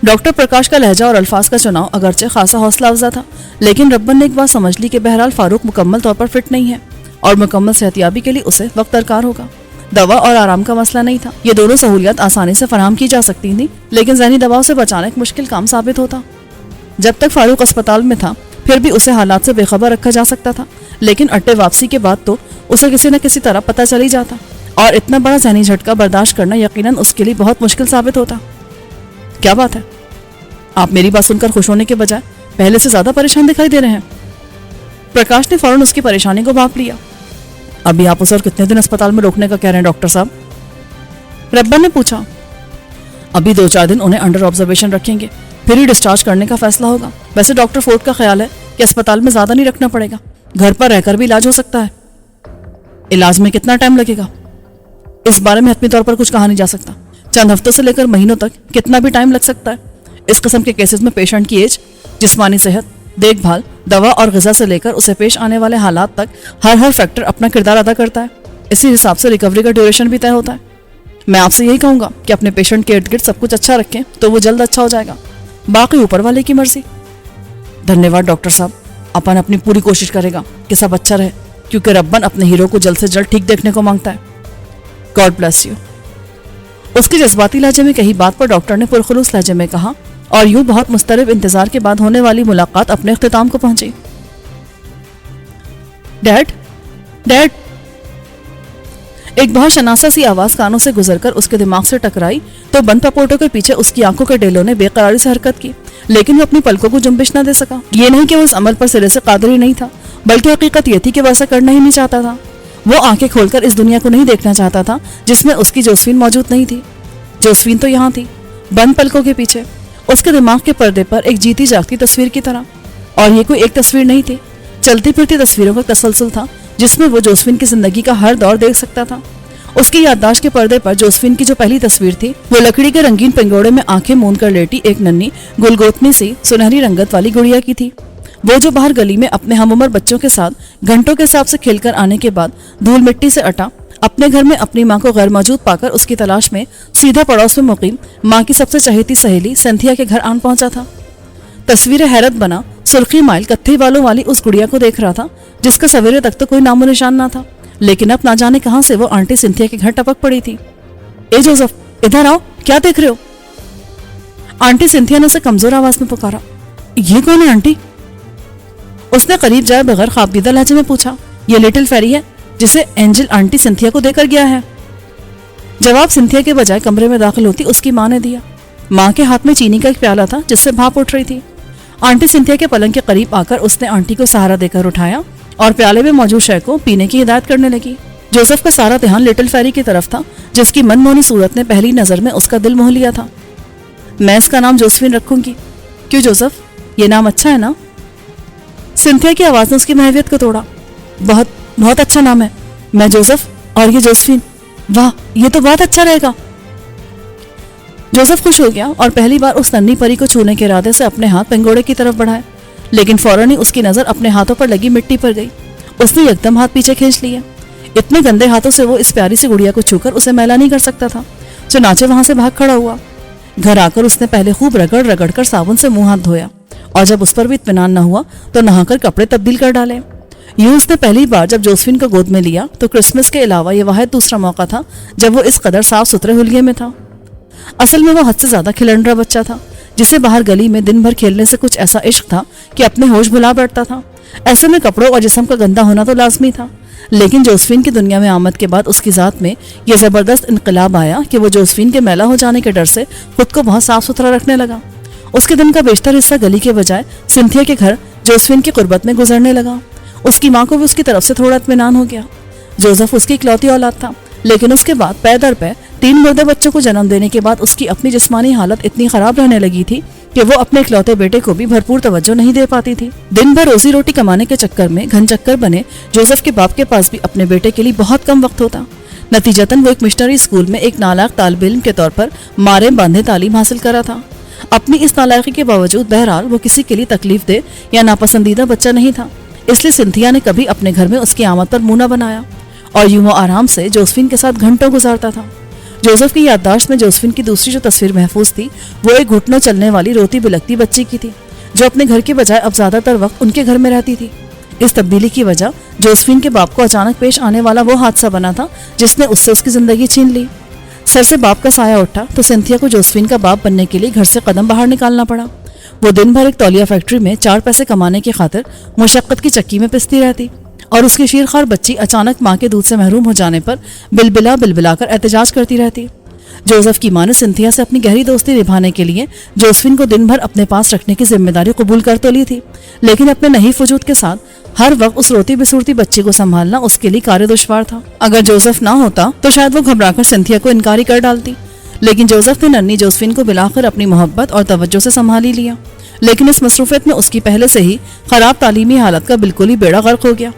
डॉक्टर प्रकाश का लहजा और अल्फाज का चुनाव अगरचे खासा हौसला अफजा था, लेकिन रब्बन ने एक बात समझ ली कि बहरहाल फारूक मुकम्मल तौर पर फिट नहीं है और मुकम्मल सेहतियाबी के लिए उसे वक्त दरकार होगा। दवा और आराम का मसला नहीं था, ये दोनों सहूलियत आसानी से फराहम की जा सकती थी, लेकिन ज़हनी दबाव से बचाना एक मुश्किल काम साबित होता। जब तक फारूक अस्पताल में था फिर भी उसे हालात से बेखबर रखा जा सकता था, लेकिन अट्टे वापसी के बाद तो उसे किसी न किसी तरह पता चल ही जाता और इतना बड़ा ज़हनी झटका बर्दाश्त करना यकीनन उसके लिए बहुत मुश्किल साबित होता। क्या बात है, आप मेरी बात सुनकर खुश होने के बजाय पहले से ज्यादा परेशान दिखाई दे रहे हैं। प्रकाश ने फौरन उसकी परेशानी को भांप लिया। अभी आप उसे और कितने दिन अस्पताल में रोकने का कह रहे हैं डॉक्टर साहब? रब्बन ने पूछा। अभी 2-4 दिन उन्हें अंडर ऑब्जर्वेशन रखेंगे, फिर ही डिस्चार्ज करने का फैसला होगा। वैसे डॉक्टर फोर्ड का ख्याल है कि अस्पताल में ज्यादा नहीं रखना पड़ेगा, घर पर रहकर भी इलाज हो सकता है। इलाज में कितना टाइम लगेगा इस बारे में हतमी तौर पर कुछ कहा नहीं जा सकता। चंद हफ्तों से लेकर महीनों तक कितना भी टाइम लग सकता है। इस किस्म के केसेस में पेशेंट की एज, जिस्मानी सेहत, देखभाल, दवा और ग़िज़ा से लेकर उसे पेश आने वाले हालात तक हर फैक्टर अपना किरदार अदा करता है। इसी हिसाब से रिकवरी का ड्यूरेशन भी तय होता है। मैं आपसे यही कहूँगा कि अपने पेशेंट के इर्द गिर्द सब कुछ अच्छा रखें तो वो जल्द अच्छा हो जाएगा, बाकी ऊपर वाले की मर्जी। धन्यवाद डॉक्टर साहब, अपन अपनी पूरी कोशिश करेगा कि सब अच्छा रहे, क्योंकि रब्बन अपने हीरो को जल्द से जल्द ठीक देखने को मांगता है। God bless you. उसके जज्बाती लहजे में कही बात पर डॉक्टर ने पुरखुलूस लहजे में कहा और यूं बहुत मुस्तरब इंतजार के बाद होने वाली मुलाकात अपने इख्तिताम को पहुंची। Dad, dad. एक बहुत शनासा सी आवाज कानों से गुजरकर उसके दिमाग से टकराई तो बंद पपोटों के पीछे उसकी आंखों के डेलों ने बेकरारी से हरकत की, लेकिन वो अपनी पलकों को जुम्बिश न दे सका। ये नहीं कि वो इस अमल पर सिरे से कादिर ही नहीं था, बल्कि हकीकत ये थी कि वह ऐसा करना ही नहीं चाहता था। वो आंखें खोलकर इस दुनिया को नहीं देखना चाहता था जिसमें उसकी जोसेफिन मौजूद नहीं थी। जोसेफिन तो यहाँ थी, बंद पलकों के पीछे, उसके दिमाग के पर्दे पर एक जीती जागती तस्वीर की तरह। और ये कोई एक तस्वीर नहीं थी, चलती फिरती तस्वीरों का तसलसल था जिसमें वो जोसेफिन की जिंदगी का हर दौर देख सकता था। उसकी याददाश्त के पर्दे पर जोसेफिन की जो पहली तस्वीर थी वो लकड़ी के रंगीन पंगोड़े में आंखें मूंद कर लेटी एक नन्ही गुलगोतनी सी सुनहरी रंगत वाली गुड़िया की थी। वो जो बाहर गली में अपने हमउम्र बच्चों के साथ घंटों के हिसाब से खेलकर आने के बाद धूल मिट्टी से अटा अपने घर में अपनी माँ को गैर मौजूद पाकर उसकी तलाश में सीधा पड़ोस में मुकीम माँ की सबसे चहेती सहेली सिंथिया के घर आन पहुंचा था। तस्वीर हैरत बना सुर्खी माइल कत्थई बालों वाली उस गुड़िया को देख रहा था जिसका सवेरे तक तो कोई नामो निशान न था, लेकिन अब ना जाने कहां से वो आंटी सिंथिया के घर टपक पड़ी थी। ए जोसेफ, इधर आओ, क्या देख रहे हो? आंटी सिंथिया ने उसे कमजोर आवाज में पुकारा। ये कौन है आंटी? उसने करीब जाए बगैर खाबीदा लहजे में पूछा। ये लिटिल फेरी है जिसे एंजल आंटी सिंथिया को देकर गया है। जवाब सिंथिया के बजाय कमरे में दाखिल होती उसकी माँ ने दिया। माँ के हाथ में चीनी का एक प्याला था जिससे भाप उठ रही थी। आंटी सिंथिया के पलंग के करीब आकर उसने आंटी को सहारा देकर उठाया और प्याले में मौजूद शय को पीने की हिदायत करने लगी। जोसेफ का सारा ध्यान लिटिल फेरी की तरफ था जिसकी मनमोहनी सूरत ने पहली नजर में उसका दिल मोह लिया था। मैं इसका नाम जोसेफिन रखूंगी। क्यों जोसेफ, ये नाम अच्छा है ना? सिंथिया की आवाज ने उसकी महवियत को तोड़ा। बहुत बहुत अच्छा नाम है। मैं जोसेफ और ये जोसेफिन। वाह, ये तो बहुत अच्छा रहेगा। जोसेफ खुश हो गया और पहली बार उस नन्ही परी को छूने के इरादे से अपने हाथ पेंगोड़े की तरफ बढ़ाए, लेकिन फौरन ही उसकी नजर अपने हाथों पर लगी मिट्टी पर गई। उसने एकदम हाथ पीछे खींच लिए। इतने गंदे हाथों से वो इस प्यारी सी गुड़िया को छूकर उसे मैला नहीं कर सकता था। चुनाचे वहां से भाग खड़ा हुआ। घर आकर उसने पहले खूब रगड़ रगड़ कर साबुन से मुंह हाथ धोया और जब उस पर भी इत्मीनान न हुआ तो नहाकर कपड़े तब्दील कर डाले। यूं उसने पहली बार जब जोसेफिन को गोद में लिया तो क्रिसमस के अलावा यह वाहिद दूसरा मौका था जब वो इस कदर साफ सुथरे हुलिये में था। असल में वो हद से ज्यादा खिलंडरा बच्चा था जिसे बाहर गली में दिन भर खेलने से कुछ ऐसा इश्क था कि अपने होश भुला बैठता था। ऐसे में कपड़ों और जिस्म का गंदा होना तो लाजमी था, लेकिन जोसेफिन की दुनिया में आमद के बाद उसकी जात में यह जबरदस्त इनकलाब आया कि वो जोसेफिन के मैला हो जाने के डर से खुद को बहुत साफ सुथरा रखने लगा। उसके दिन का बेशतर हिस्सा गली के बजाय सिंथिया के घर जोसेफिन की कुर्बत में गुजरने लगा। उसकी माँ को भी उसकी तरफ से थोड़ा इत्मीनान हो गया। जोसेफ उसकी इकलौती औलाद था, लेकिन उसके बाद पै दर पै 3 मुर्दे बच्चों को जन्म देने के बाद उसकी अपनी जिस्मानी हालत इतनी खराब रहने लगी थी कि वो अपने इकलौते बेटे को भी भरपूर तवज्जो नहीं दे पाती थी। दिन भर रोजी रोटी कमाने के चक्कर में घन चक्कर बने जोसेफ के बाप के पास भी अपने बेटे के लिए बहुत कम वक्त होता। नतीजतन वो एक मिशनरी स्कूल में एक नालायक तालिब इल्म के तौर पर मारे बांधे तालीम हासिल करा था। अपनी इस नालायकी के बावजूद बहरहाल वो किसी के लिए तकलीफ दे या नापसंदीदा बच्चा नहीं था, इसलिए सिंथिया ने कभी अपने घर में उसकी आमद पर मुंह न बनाया और यूं वो आराम से जोसेफिन के साथ घंटों गुजारता था। जोसेफ की याददाश्त में जोसेफिन की दूसरी जो तस्वीर महफूज थी वो एक घुटनों चलने वाली रोती बिलखती बच्ची की थी, जो अपने घर के बजाय अब ज्यादातर वक्त उनके घर में रहती थी। इस तब्दीली की वजह जोसेफिन के बाप को अचानक पेश आने वाला वो हादसा बना था जिसने उससे उसकी जिंदगी छीन ली। सर से बाप का साया उठा तो सिंथिया को जोसेफिन का बाप बनने के लिए घर से कदम बाहर निकालना पड़ा। वो दिन भर एक तौलिया फैक्ट्री में 4 पैसे कमाने की खातिर मुशक्कत की चक्की में पिसती रहती और उसकी शीरखार बच्ची अचानक माँ के दूध से महरूम हो जाने पर बिलबिला कर एहतजाज करती रहती। जोसेफ की माँ ने सिंथिया से अपनी गहरी दोस्ती निभाने के लिए जोसेफिन को दिन भर अपने पास रखने की जिम्मेदारी कबूल कर तो ली थी, लेकिन अपने नहीफ वजूद के साथ हर वक्त उस रोती बिसूरती बच्ची को संभालना उसके लिए कार्य दुश्वार था। अगर जोसेफ ना होता तो शायद वो घबराकर सिंथिया को इनकारी कर डालती, लेकिन जोसेफ ने नन्ही जोसेफिन को बिलाकर अपनी मोहब्बत और तवज्जो से संभाल ही लिया। लेकिन इस मसरूफियत में उसकी पहले से ही खराब तालीमी हालत का बिल्कुल ही बेड़ा गर्क हो गया।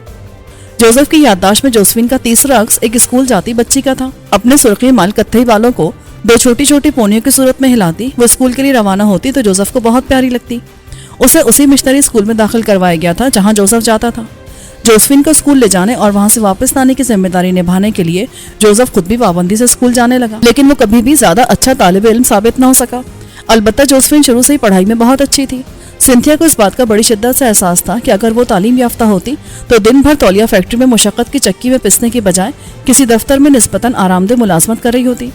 जोसेफ की याददाश्त में जोसेफिन का तीसरा अक्स एक स्कूल जाती बच्ची का था। अपने सुर्खी माल कत्थई बालों को 2 छोटी छोटी पोनियों की सूरत में हिलाती वो स्कूल के लिए रवाना होती तो जोसेफ को बहुत प्यारी लगती। उसे उसी मिशनरी स्कूल में दाखिल करवाया गया था जहां जोसेफ जाता था। जोसेफिन को स्कूल ले जाने और वहां से वापस लाने की जिम्मेदारी निभाने के लिए जोसेफ खुद भी पाबंदी से स्कूल जाने लगा, लेकिन वो कभी भी ज्यादा अच्छा तालिब इल्म साबित न हो सका। अलबत्ता जोसेफिन शुरू से ही पढ़ाई में बहुत अच्छी थी। सिंथिया को इस बात का बड़ी शिद्दत से एहसास था कि अगर वो तालीम याफ्ता होती तो दिन भर तौलिया फैक्ट्री में मुशक्कत की चक्की में पिसने के बजाय किसी दफ्तर में निस्बतन आरामदेह मुलाजमत कर रही होती।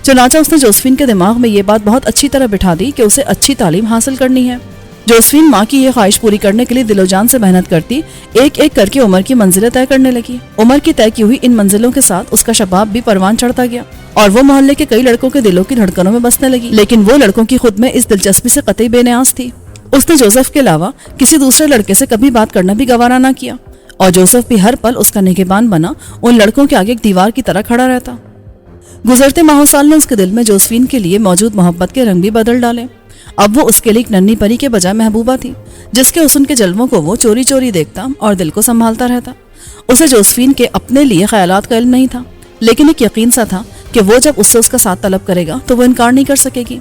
चुनांचे उसने जोसेफिन के दिमाग में ये बात बहुत अच्छी तरह बिठा दी कि उसे अच्छी तालीम हासिल करनी है। जोसेफिन माँ की ये ख्वाहिश पूरी करने के लिए दिलोजान से मेहनत करती, एक एक करके उम्र की मंजिलें तय करने लगी। उम्र की तय की हुई इन मंजिलों के साथ उसका शबाब भी परवान चढ़ता गया और वो मोहल्ले के कई लड़कों के दिलों की धड़कनों में बसने लगी, लेकिन वो लड़कों की खुद में इस दिलचस्पी से कतई बेनियाज थी। उसने जोसेफ के अलावा किसी दूसरे लड़के से कभी बात करना भी गवारा ना किया और जोसेफ भी हर पल उसका निगहबान बना उन लड़कों के आगे एक दीवार की तरह खड़ा रहता। गुजरते माह साल ने उसके दिल में जोसेफिन के लिए मौजूद मोहब्बत के रंग भी बदल डाले। अब वो उसके लिए एक नन्ही परी के बजाय महबूबा थी, जिसके हुस्न के जलवों को वो चोरी चोरी देखता और दिल को संभालता रहता। उसे जोसेफिन के अपने लिए ख्यालात का इल्म नहीं था, लेकिन एक यकीन सा था कि वो जब उससे उसका साथ तलब करेगा तो वो इनकार नहीं कर सकेगी।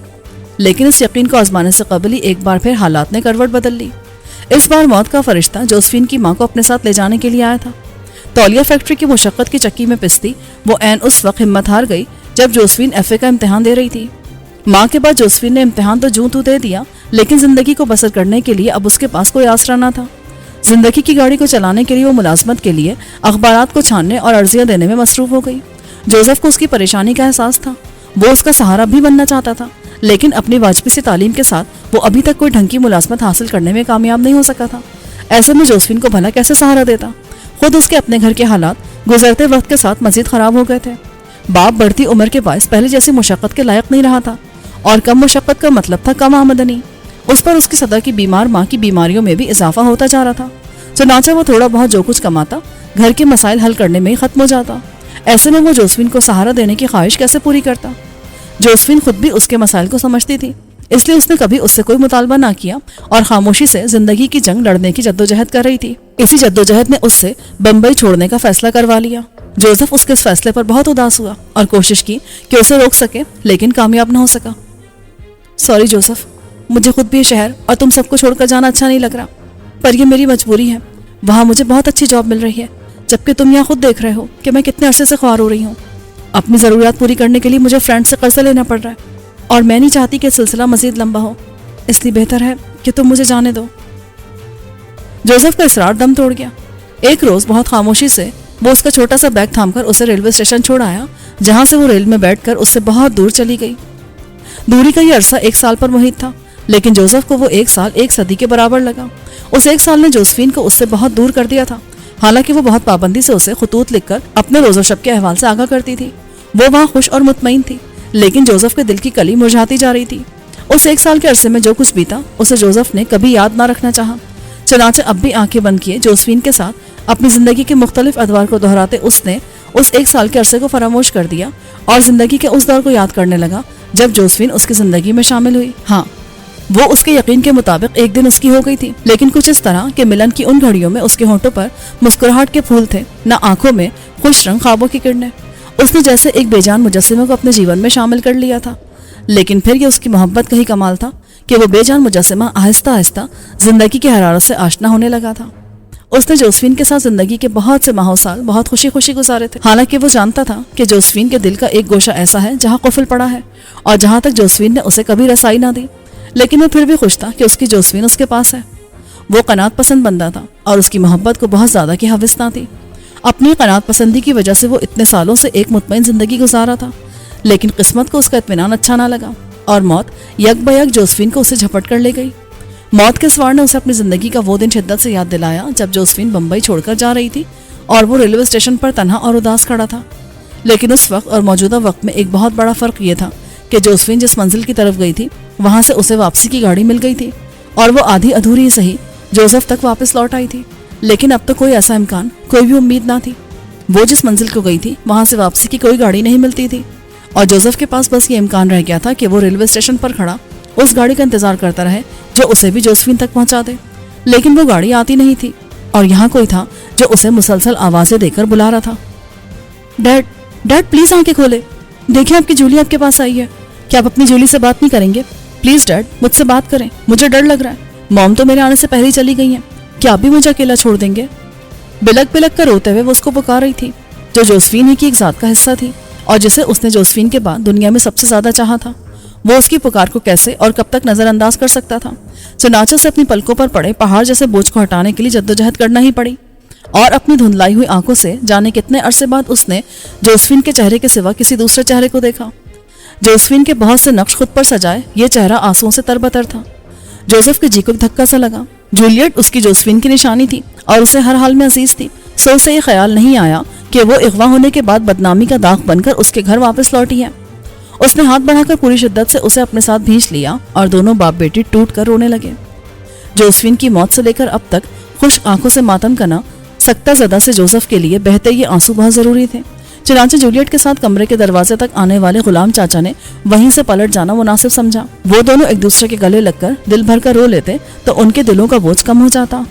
लेकिन इस यकीन को आजमाने से कबल ही एक बार फिर हालात ने करवट बदल ली। इस बार मौत का फरिश्ता जोसेफिन की माँ को अपने साथ ले जाने के लिए आया था। तौलिया फैक्ट्री की मुशक्कत की चक्की में पिसती वो ऐन उस वक्त हिम्मत हार गई जब जोसेफिन एफए का इम्तिहान दे रही थी। माँ के बाद जोसेफिन ने इम्तिहान तो जूं तू दे दिया, लेकिन जिंदगी को बसर करने के लिए अब उसके पास कोई आसरा ना था। जिंदगी की गाड़ी को चलाने के लिए वो मुलाजमत के लिए अखबारात को छानने और अर्जियां देने में मसरूफ हो गई। जोसेफ को उसकी परेशानी का एहसास था। वो उसका सहारा भी बनना चाहता था, लेकिन अपनी वाजबी सी तालीम के साथ वो अभी तक कोई ढंग की मुलाजमत हासिल करने में कामयाब नहीं हो सका था। ऐसे में जोसेफिन को भला कैसे सहारा देता? खुद उसके अपने घर के हालात गुजरते वक्त के साथ मजीद खराब हो गए थे। बाप बढ़ती उम्र के बायस पहले जैसी मुशक्कत के लायक नहीं रहा था और कम मुशक्कत का मतलब था कम आमदनी। उस पर उसकी सदा की बीमार माँ की बीमारियों में भी इजाफा होता जा रहा था। चुनांचे वो थोड़ा बहुत जो कुछ कमाता घर के मसाइल हल करने में ही खत्म हो जाता। ऐसे में वो जोसेफिन को सहारा देने की ख्वाहिश कैसे पूरी करता? जोसेफिन खुद भी उसके मसाइल को समझती थी, इसलिए उसने कभी उससे कोई मुतालबा ना किया और खामोशी से जिंदगी की जंग लड़ने की जद्दोजहद कर रही थी। इसी जद्दोजहद ने उससे बम्बई छोड़ने का फैसला करवा लिया। जोसेफ उसके इस फैसले पर बहुत उदास हुआ और कोशिश की कि उसे रोक सके, लेकिन कामयाब न हो सका। सॉरी जोसेफ, मुझे खुद भी ये शहर और तुम सबको छोड़कर जाना अच्छा नहीं लग रहा, पर ये मेरी मजबूरी है। वहाँ मुझे बहुत अच्छी जॉब मिल रही है, जबकि तुम यहाँ खुद देख रहे हो कि मैं कितने अरसे से ख्वार हो रही हूँ। अपनी ज़रूरियात पूरी करने के लिए मुझे फ्रेंड से कर्जा लेना पड़ रहा है और मैं नहीं चाहती कि सिलसिला मजीद लंबा हो, इसलिए बेहतर है कि तुम मुझे जाने दो। जोसेफ का इसरार दम तोड़ गया। एक रोज़ बहुत खामोशी से वो उसका छोटा सा बैग थामकर उसे रेलवे स्टेशन छोड़ आया, जहाँ से वो रेल में बैठकर उससे बहुत दूर चली गई। दूरी का ये अरसा 1 साल पर मुहित था, लेकिन जोसेफ को वो 1 साल 1 सदी के बराबर लगा। उस 1 साल ने जोसेफिन को उससे बहुत दूर कर दिया था। हालांकि वो बहुत पाबंदी से उसे खतूत लिखकर अपने रोज़ो शब के अहवाल से आगाह करती थी। वो वहाँ खुश और मुतमईन थी, लेकिन जोसेफ के दिल की कली मुरझाती जा रही थी। उस 1 साल के अरसे में जो कुछ बीता उसे जोसेफ ने कभी याद ना रखना चाहा। चनाचे अब भी आंखें बंद किए जोसेफिन के साथ अपनी जिंदगी के मुख्तलिफ अदवार को दोहराते उसने उस 1 साल के अरसे को फरामोश कर दिया और जिंदगी के उस दौर को याद करने लगा जब जोसेफिन उसकी जिंदगी में शामिल हुई। हाँ, वो उसके यकीन के मुताबिक एक दिन उसकी हो गई थी, लेकिन कुछ इस तरह के मिलन की उन घड़ियों में उसके होंठों पर मुस्कुराहट के फूल थे, न आंखों में खुश रंग ख्वाबों की किरणें। उसने जैसे एक बेजान मुजस्सिमे को अपने जीवन में शामिल कर लिया था। लेकिन फिर ये उसकी मोहब्बत का ही कमाल था कि वो बेजान मुजस्सिमा आहिस्ता आहिस्ता जिंदगी की हरारत से आशना होने लगा था उसने जोसेफिन के साथ जिंदगी के बहुत से माह साल बहुत खुशी खुशी गुजारे थे। हालांकि वो जानता था कि जोसेफिन के दिल का एक गोशा ऐसा है जहाँ कुफल पड़ा है और जहाँ तक जोसेफिन ने उसे कभी रसाई ना दी, लेकिन वो फिर भी खुश था कि उसकी जोसेफिन उसके पास है। वो कनात पसंद बंदा था और उसकी मोहब्बत को बहुत ज्यादा की हविस ना थी। अपनी कनात पसंदी की वजह से वो इतने सालों से एक मुतमईन जिंदगी गुजारा था, लेकिन किस्मत को उसका इत्मीनान अच्छा ना लगा और मौत यक बयक जोसेफिन को उसे झपट कर ले गई। मौत के सवार ने उसे अपनी जिंदगी का वो दिन शिद्दत से याद दिलाया जब जोसेफिन बम्बई छोड़कर जा रही थी और वो रेलवे स्टेशन पर तन्हा और उदास खड़ा था। लेकिन उस वक्त और मौजूदा वक्त में एक बहुत बड़ा फर्क ये था कि जोसेफिन जिस मंजिल की तरफ गई थी वहां से उसे वापसी की गाड़ी मिल गई थी और वो आधी अधूरी ही सही जोसेफ तक वापस लौट आई थी। लेकिन अब तो कोई ऐसा इम्कान, कोई भी उम्मीद ना थी। वो जिस मंजिल को गई थी वहां से वापसी की कोई गाड़ी नहीं मिलती थी और जोसेफ के पास बस ये इम्कान रह गया था कि वो रेलवे स्टेशन पर खड़ा उस गाड़ी का इंतजार करता रहे जो उसे भी जोसेफिन तक पहुंचा दे। लेकिन वो गाड़ी आती नहीं थी और यहाँ कोई था जो उसे मुसलसल आवाजें देकर बुला रहा था। डैड, डैड प्लीज आंखें खोले, देखिए आपकी जूली आपके पास आई है। क्या आप अपनी जूली से बात नहीं करेंगे? प्लीज डैड मुझसे बात करें, मुझे डर लग रहा है। मॉम तो मेरे आने से पहले ही चली गई हैं, क्या आप भी मुझे अकेला छोड़ देंगे? बिलक बिलक कर रोते हुए वो उसको पुकार रही थी, जो जोसेफिन ही की एक जात का हिस्सा थी और जिसे उसने जोसेफिन के बाद दुनिया में सबसे ज्यादा चाहा था। वो उसकी पुकार को कैसे और कब तक नजरअंदाज कर सकता था? चुनाचे उसे अपनी पलकों पर पड़े पहाड़ जैसे बोझ को हटाने के लिए जद्दोजहद करना ही पड़ी और अपनी धुंधलाई हुई आंखों से जाने कितने अरसे बाद उसने जोसेफिन के चेहरे के सिवा किसी दूसरे चेहरे को देखा। जोसेफिन के बहुत से नक्श खुद पर सजाए ये चेहरा आंसुओं से तरबतर था। जोसेफ के जी को धक्का सा लगा। जूलियट उसकी जोसेफिन की निशानी थी और उसे हर हाल में अजीज थी। सो उसे ये ख्याल नहीं आया कि वो अगवा होने के बाद बदनामी का दाग बनकर उसके घर वापस लौटी है। उसने हाथ बढ़ाकर पूरी शिद्दत से उसे अपने साथ भींच लिया और दोनों बाप बेटी टूट कर रोने लगे। जोसेफिन की मौत से लेकर अब तक खुश्क आंखों से मातम करना सख्ता ज़दा से जोसेफ के लिए बहते ये आंसू बहुत जरूरी थे। चुनांचे जूलियट के साथ कमरे के दरवाजे तक आने वाले गुलाम चाचा ने वहीं से पलट जाना मुनासिब समझा। वो दोनों एक दूसरे के गले लगकर दिल भर कर रो लेते तो उनके दिलों का बोझ कम हो जाता।